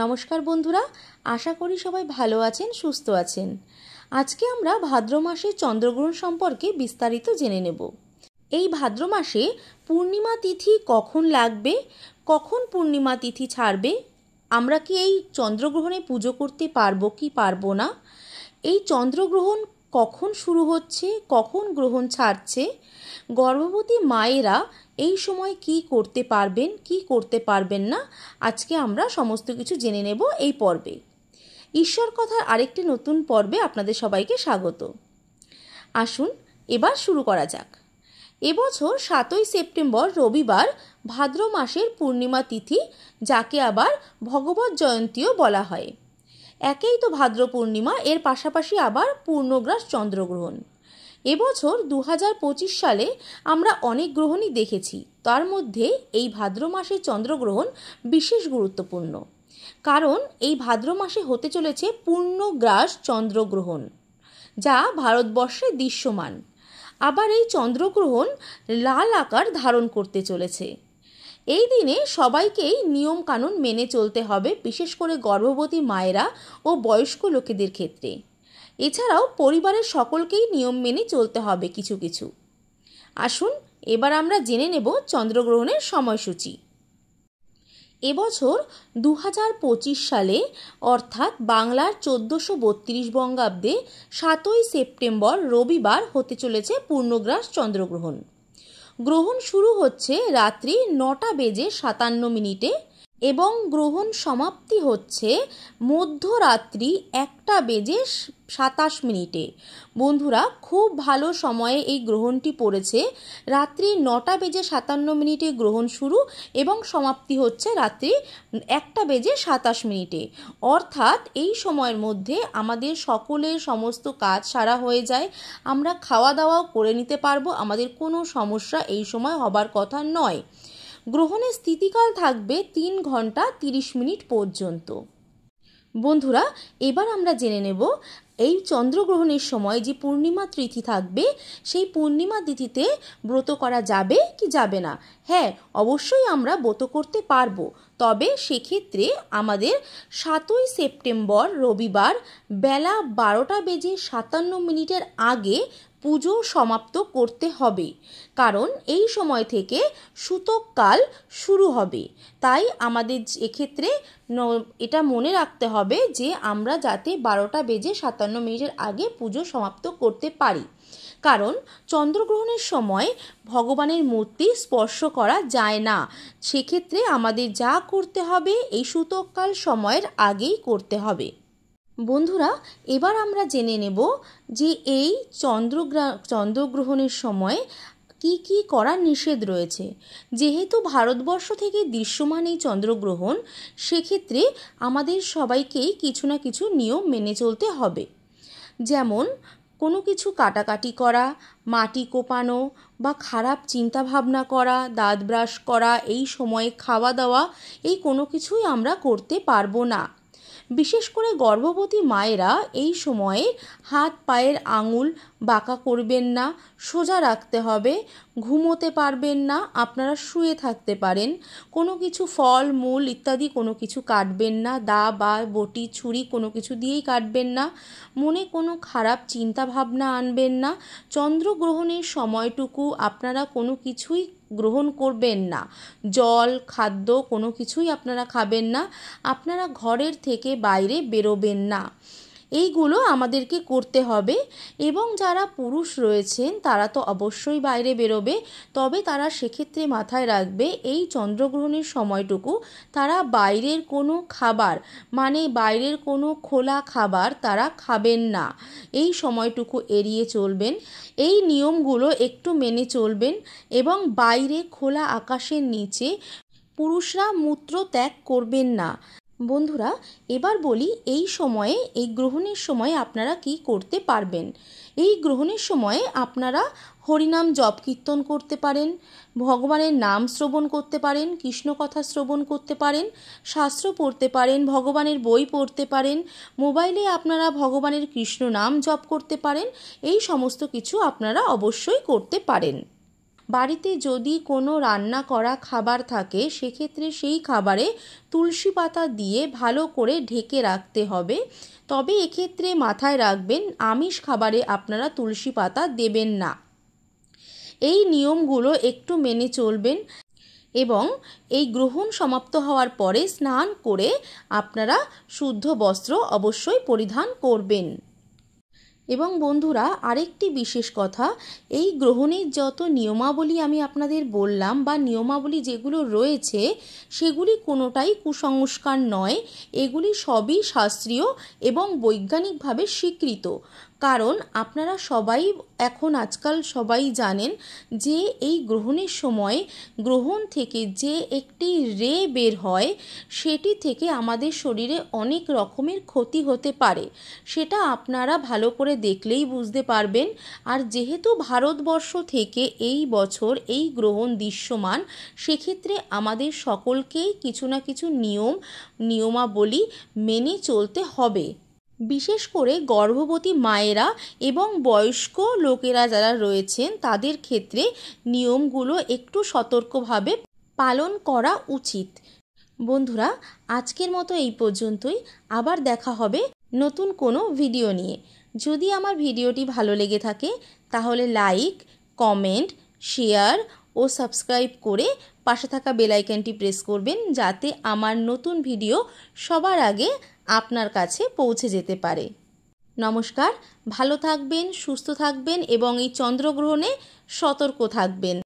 নমস্কার বন্ধুরা, আশা করি সবাই ভালো আছেন, সুস্থ আছেন। আজকে আমরা ভাদ্র মাসের চন্দ্রগ্রহণ সম্পর্কে বিস্তারিত জেনে নেব। এই ভাদ্র মাসে পূর্ণিমা তিথি কখন লাগবে, কখন পূর্ণিমা তিথি ছাড়বে, আমরা কি এই চন্দ্রগ্রহণে পুজো করতে পারবো কি পারবো না, এই চন্দ্রগ্রহণ কখন শুরু হচ্ছে, কখন গ্রহণ ছাড়ছে, গর্ভবতী মায়েরা এই সময় কি করতে পারবেন কি করতে পারবেন না, আজকে আমরা সমস্ত কিছু জেনে নেব এই পর্বে। ঈশ্বর কথার আরেকটি নতুন পর্বে আপনাদের সবাইকে স্বাগত। আসুন এবার শুরু করা যাক। এবছর 7ই সেপ্টেম্বর রবিবার ভাদ্র মাসের পূর্ণিমা তিথি, যাকে আবার ভগবত জয়ন্তীও বলা হয়। একেই তো ভাদ্র পূর্ণিমা, এর পাশাপাশি আবার পূর্ণগ্রাস চন্দ্রগ্রহণ। এবছর 2025 সালে আমরা অনেক গ্রহণই দেখেছি, তার মধ্যে এই ভাদ্র মাসের চন্দ্রগ্রহণ বিশেষ গুরুত্বপূর্ণ, কারণ এই ভাদ্র মাসে হতে চলেছে পূর্ণগ্রাস চন্দ্রগ্রহণ, যা ভারতবর্ষে দৃশ্যমান। আবার এই চন্দ্রগ্রহণ লাল আকার ধারণ করতে চলেছে। এই দিনে সবাইকেই নিয়ম কানুন মেনে চলতে হবে, বিশেষ করে গর্ভবতী মায়েরা ও বয়স্ক লোকেদের ক্ষেত্রে। এছাড়াও পরিবারের সকলকেই নিয়ম মেনে চলতে হবে কিছু কিছু। আসুন এবার আমরা জেনে নেব চন্দ্রগ্রহণের সময়সূচি। এবছর 2025 সালে অর্থাৎ বাংলার 1432 বঙ্গাব্দে 7ই সেপ্টেম্বর রবিবার হতে চলেছে পূর্ণগ্রাস চন্দ্রগ্রহণ। গ্রহণ শুরু হচ্ছে রাত্রি 9:57 এবং গ্রহণ সমাপ্তি হচ্ছে মধ্যরাত্রি 1:27। বন্ধুরা, খুব ভালো সময়ে এই গ্রহণটি পড়েছে। রাত্রি 9:57 গ্রহণ শুরু এবং সমাপ্তি হচ্ছে রাত্রি 1:27। অর্থাৎ এই সময়ের মধ্যে আমাদের সকলের সমস্ত কাজ সারা হয়ে যায়, আমরা খাওয়া দাওয়াও করে নিতে পারবো, আমাদের কোনো সমস্যা এই সময় হবার কথা নয়। গ্রহণের স্থিতিকাল থাকবে 3 ঘন্টা 30 মিনিট পর্যন্ত। বন্ধুরা, এবার আমরা জেনে নেব এই চন্দ্রগ্রহণের সময় যে পূর্ণিমা তিথি থাকবে, সেই পূর্ণিমা তিথিতে ব্রত করা যাবে কি যাবে না। হ্যাঁ, অবশ্যই আমরা ব্রত করতে পারবো, তবে সেক্ষেত্রে আমাদের 7ই সেপ্টেম্বর রবিবার বেলা 12:57 আগে পুজো সমাপ্ত করতে হবে, কারণ এই সময় থেকে সূতককাল শুরু হবে। তাই আমাদের এক্ষেত্রে এটা মনে রাখতে হবে যে আমরা যাতে 12:57 আগে পুজো সমাপ্ত করতে পারি, কারণ চন্দ্রগ্রহণের সময় ভগবানের মূর্তি স্পর্শ করা যায় না। সেক্ষেত্রে আমাদের যা করতে হবে এই সূতককাল সময়ের আগেই করতে হবে। বন্ধুরা, এবার আমরা জেনে নেব যে এই চন্দ্রগ্রহণের সময় কি কি করা নিষেধ রয়েছে। যেহেতু ভারতবর্ষ থেকে দৃশ্যমান এই চন্দ্রগ্রহণ, সেক্ষেত্রে আমাদের সবাইকেই কিছু না কিছু নিয়ম মেনে চলতে হবে। যেমন কোনো কিছু কাটাকাটি করা, মাটি কোপানো বা খারাপ চিন্তা ভাবনা করা, দাঁত ব্রাশ করা, এই সময়ে খাওয়া দাওয়া, এই কোনো কিছুই আমরা করতে পারবো না। বিশেষ করে গর্ভবতী মায়েরা এই সময়ে হাত পায়ের আঙুল বাঁকা করবেন না, সোজা রাখতে হবে। ঘুমোতে পারবেন না, আপনারা শুয়ে থাকতে পারেন। কোনো কিছু ফল মূল ইত্যাদি কোনো কিছু কাটবেন না, দা বা বটি ছুরি কোনো কিছু দিয়েই কাটবেন না। মনে কোনো খারাপ চিন্তা ভাবনা আনবেন না। চন্দ্রগ্রহণের সময়টুকু আপনারা কোনো কিছুই গ্রহণ করবেন না, জল খাদ্য কোনো কিছুই আপনারা খাবেন না, আপনারা ঘরের থেকে বাইরে বেরোবেন না। এইগুলো আমাদেরকে করতে হবে। এবং যারা পুরুষ রয়েছেন তারা তো অবশ্যই বাইরে বেরোবে, তবে তারা সেক্ষেত্রে মাথায় রাখবে এই চন্দ্রগ্রহণের সময়টুকু তারা বাইরের কোনো খাবার, মানে বাইরের কোনো খোলা খাবার তারা খাবেন না। এই সময়টুকু এড়িয়ে চলবেন, এই নিয়মগুলো একটু মেনে চলবেন। এবং বাইরে খোলা আকাশের নিচে পুরুষরা মূত্র ত্যাগ করবেন না। বন্ধুরা, এবার বলি এই সময়ে, এই গ্রহণের সময়ে আপনারা কি করতে পারবেন। এই গ্রহণের সময়ে আপনারা হরিনাম জপ কীর্তন করতে পারেন, ভগবানের নাম শ্রবণ করতে পারেন, কৃষ্ণ কথা শ্রবণ করতে পারেন, শাস্ত্র পড়তে পারেন, ভগবানের বই পড়তে পারেন, মোবাইলে আপনারা ভগবানের কৃষ্ণ নাম জপ করতে পারেন। এই সমস্ত কিছু আপনারা অবশ্যই করতে পারেন। বাড়িতে যদি কোনো রান্না করা খাবার থাকে সেক্ষেত্রে সেই খাবারে তুলসী পাতা দিয়ে ভালো করে ঢেকে রাখতে হবে। তবে এক্ষেত্রে মাথায় রাখবেন আমিষ খাবারে আপনারা তুলসী পাতা দেবেন না। এই নিয়মগুলো একটু মেনে চলবেন এবং এই গ্রহণ সমাপ্ত হওয়ার পরে স্নান করে আপনারা শুদ্ধ বস্ত্র অবশ্যই পরিধান করবেন। এবং বন্ধুরা, আরেকটি বিশেষ কথা, এই গ্রহণের যত নিয়মাবলী আমি আপনাদের বললাম বা নিয়মাবলী যেগুলো রয়েছে সেগুলি কোনোটাই কুসংস্কার নয়, এগুলি সবই শাস্ত্রীয় এবং বৈজ্ঞানিকভাবে স্বীকৃত। কারণ আপনারা সবাই এখন আজকাল সবাই জানেন যে এই গ্রহণের সময় গ্রহণ থেকে যে একটি রে বের হয় সেটি থেকে আমাদের শরীরে অনেক রকমের ক্ষতি হতে পারে, সেটা আপনারা ভালো করে দেখলেই বুঝতে পারবেন। আর যেহেতু ভারতবর্ষ থেকে এই বছর এই গ্রহণ দৃশ্যমান, সেক্ষেত্রে আমাদের সকলকেই কিছু না কিছু নিয়মাবলী মেনে চলতে হবে। বিশেষ করে গর্ভবতী মায়েরা এবং বয়স্ক লোকেরা যারা রয়েছেন তাদের ক্ষেত্রে নিয়মগুলো একটু সতর্কভাবে পালন করা উচিত। বন্ধুরা, আজকের মতো এই পর্যন্তই। আবার দেখা হবে নতুন কোনো ভিডিও নিয়ে। যদি আমার ভিডিওটি ভালো লেগে থাকে তাহলে লাইক, কমেন্ট, শেয়ার ও সাবস্ক্রাইব করে পাশে থাকা বেল আইকনটি প্রেস করবেন, যাতে আমার নতুন ভিডিও সবার আগে আপনার কাছে পৌঁছে যেতে পারে। নমস্কার, ভালো থাকবেন, সুস্থ থাকবেন এবং এই চন্দ্রগ্রহণে সতর্ক থাকবেন।